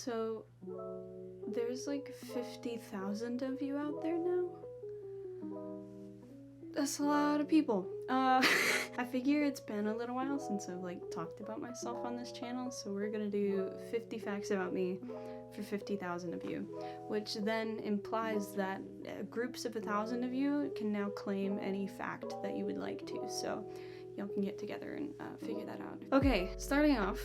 So, there's like 50,000 of you out there now? That's a lot of people. I figure it's been a little while since I've like talked about myself on this channel, so we're gonna do 50 facts about me for 50,000 of you, which then implies that groups of 1,000 of you can now claim any fact that you would like to, so y'all can get together and figure that out. Okay, starting off,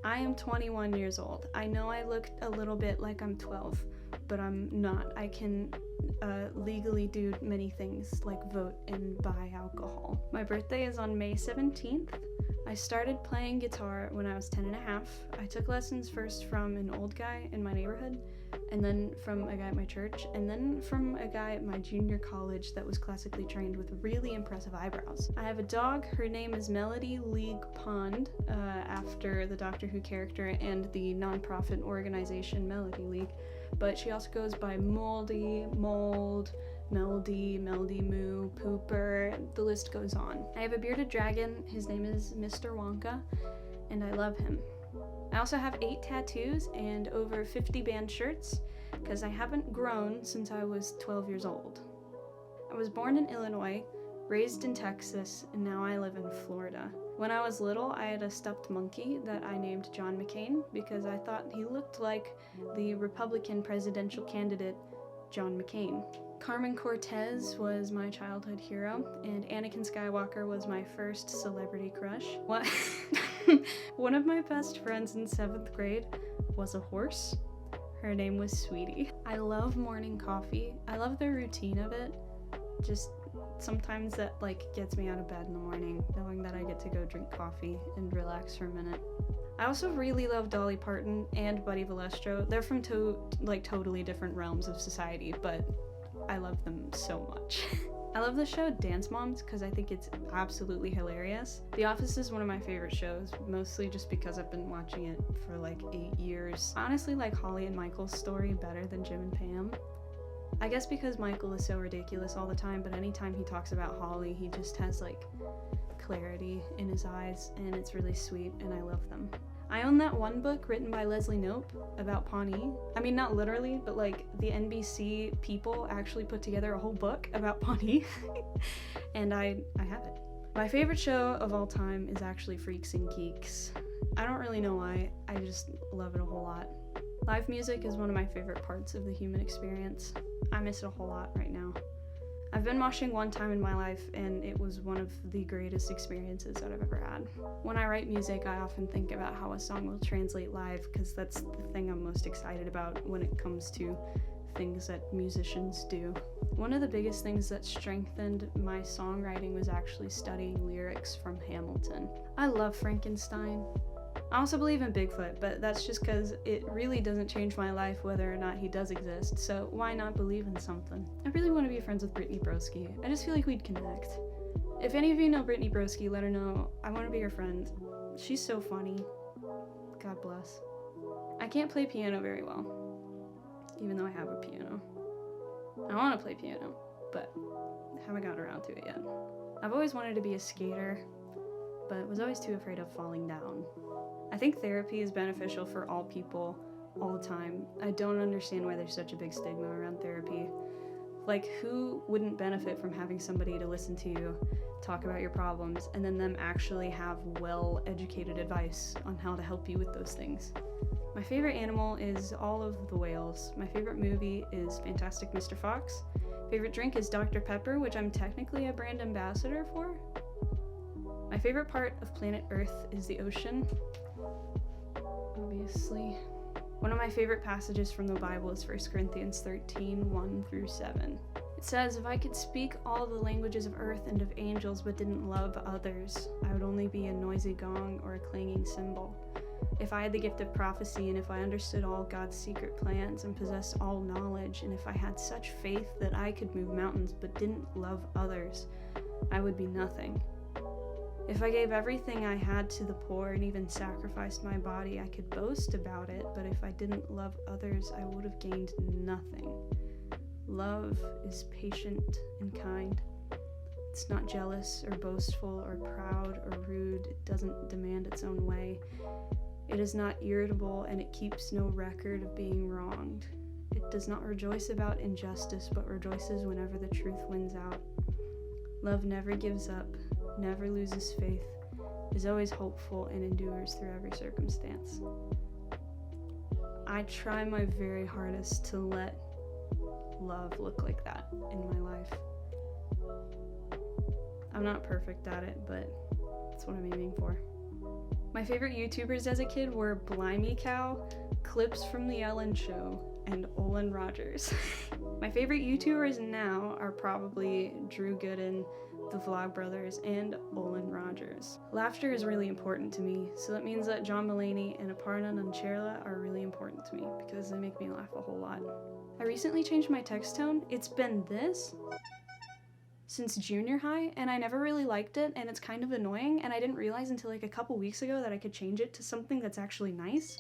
I am 21 years old. I know I look a little bit like I'm 12, but I'm not. I can legally do many things like vote and buy alcohol. My birthday is on May 17th. I started playing guitar when I was 10 and a half. I took lessons first from an old guy in my neighborhood, and then from a guy at my church, and then from a guy at my junior college that was classically trained with really impressive eyebrows. I have a dog. Her name is Melody League Pond, after the Doctor Who character and the non-profit organization Melody League, but she also goes by Moldy, Mold, Melody, Melody Moo, Pooper, the list goes on. I have a bearded dragon. His name is Mr. Wonka, and I love him. I also have 8 tattoos and over 50 band shirts, because I haven't grown since I was 12 years old. I was born in Illinois, raised in Texas, and now I live in Florida. When I was little, I had a stuffed monkey that I named John McCain because I thought he looked like the Republican presidential candidate, John McCain. Carmen Cortez was my childhood hero, and Anakin Skywalker was my first celebrity crush. One of my best friends in 7th grade was a horse. Her name was Sweetie. I love morning coffee. I love the routine of it. Just sometimes that like gets me out of bed in the morning, knowing that I get to go drink coffee and relax for a minute. I also really love Dolly Parton and Buddy Valestro. They're from totally different realms of society, but I love them so much. I love the show Dance Moms because I think it's absolutely hilarious. The Office is one of my favorite shows, mostly just because I've been watching it for like 8 years. I honestly like Holly and Michael's story better than Jim and Pam. I guess because Michael is so ridiculous all the time, but anytime he talks about Holly, he just has like clarity in his eyes, and it's really sweet, and I love them. I own that one book written by Leslie Knope about Pawnee. I mean, not literally, but like the NBC people actually put together a whole book about Pawnee, and I have it. My favorite show of all time is actually Freaks and Geeks. I don't really know why, I just love it a whole lot. Live music is one of my favorite parts of the human experience. I miss it a whole lot right now. I've been moshing one time in my life, and it was one of the greatest experiences that I've ever had. When I write music, I often think about how a song will translate live, because that's the thing I'm most excited about when it comes to things that musicians do. One of the biggest things that strengthened my songwriting was actually studying lyrics from Hamilton. I love Frankenstein. I also believe in Bigfoot, but that's just because it really doesn't change my life whether or not he does exist, so why not believe in something? I really want to be friends with Brittany Broski. I just feel like we'd connect. If any of you know Brittany Broski, let her know. I want to be her friend. She's so funny. God bless. I can't play piano very well, even though I have a piano. I want to play piano, but haven't gotten around to it yet. I've always wanted to be a skater, but was always too afraid of falling down. I think therapy is beneficial for all people all the time. I don't understand why there's such a big stigma around therapy. Like, who wouldn't benefit from having somebody to listen to you, talk about your problems, and then them actually have well-educated advice on how to help you with those things? My favorite animal is all of the whales. My favorite movie is Fantastic Mr. Fox. Favorite drink is Dr. Pepper, which I'm technically a brand ambassador for. My favorite part of planet Earth is the ocean, obviously. One of my favorite passages from the Bible is 1 Corinthians 13, 1 through 7. It says, "If I could speak all the languages of earth and of angels but didn't love others, I would only be a noisy gong or a clanging cymbal. If I had the gift of prophecy, and if I understood all God's secret plans and possessed all knowledge, and if I had such faith that I could move mountains but didn't love others, I would be nothing. If I gave everything I had to the poor and even sacrificed my body, I could boast about it, but if I didn't love others, I would have gained nothing. Love is patient and kind. It's not jealous or boastful or proud or rude. It doesn't demand its own way. It is not irritable, and it keeps no record of being wronged. It does not rejoice about injustice, but rejoices whenever the truth wins out. Love never gives up, never loses faith, is always hopeful, and endures through every circumstance. I try my very hardest to let love look like that in my life. I'm not perfect at it, but that's what I'm aiming for. My favorite YouTubers as a kid were Blimey Cow, Clips from The Ellen Show, and Olin Rogers. My favorite YouTubers now are probably Drew Gooden, the Vlogbrothers, and Olin Rogers. Laughter is really important to me, so that means that John Mulaney and Aparna Nancherla are really important to me because they make me laugh a whole lot. I recently changed my text tone. It's been this since junior high, and I never really liked it, and it's kind of annoying, and I didn't realize until like a couple weeks ago that I could change it to something that's actually nice.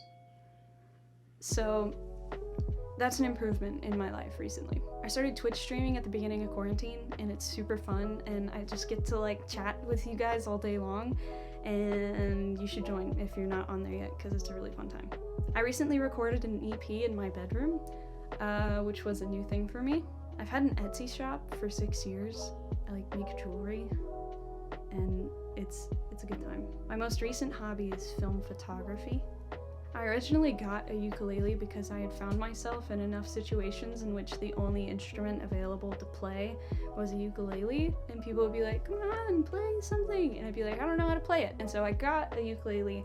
So that's an improvement in my life recently. I started Twitch streaming at the beginning of quarantine, and it's super fun, and I just get to like chat with you guys all day long, and you should join if you're not on there yet, because it's a really fun time. I recently recorded an EP in my bedroom, which was a new thing for me. I've had an Etsy shop for 6 years. I like make jewelry, and it's a good time. My most recent hobby is film photography. I originally got a ukulele because I had found myself in enough situations in which the only instrument available to play was a ukulele, and people would be like, come on, play something, and I'd be like, I don't know how to play it. And so I got a ukulele,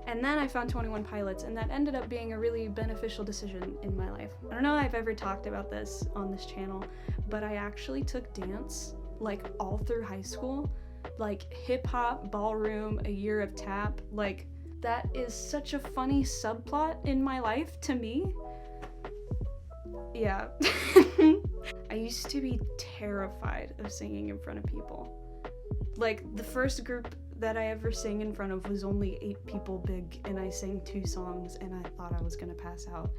and then I found 21 Pilots, and that ended up being a really beneficial decision in my life. I don't know if I've ever talked about this on this channel, but I actually took dance like all through high school, like hip hop, ballroom, a year of tap. Like, that is such a funny subplot in my life to me. Yeah. I used to be terrified of singing in front of people. Like, the first group that I ever sang in front of was only 8 people big, and I sang 2 songs, and I thought I was gonna pass out.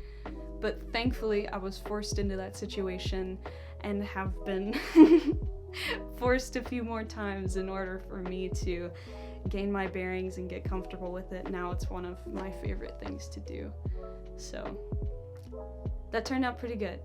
But thankfully, I was forced into that situation and have been forced a few more times in order for me to gain my bearings and get comfortable with it. Now it's one of my favorite things to do. So that turned out pretty good.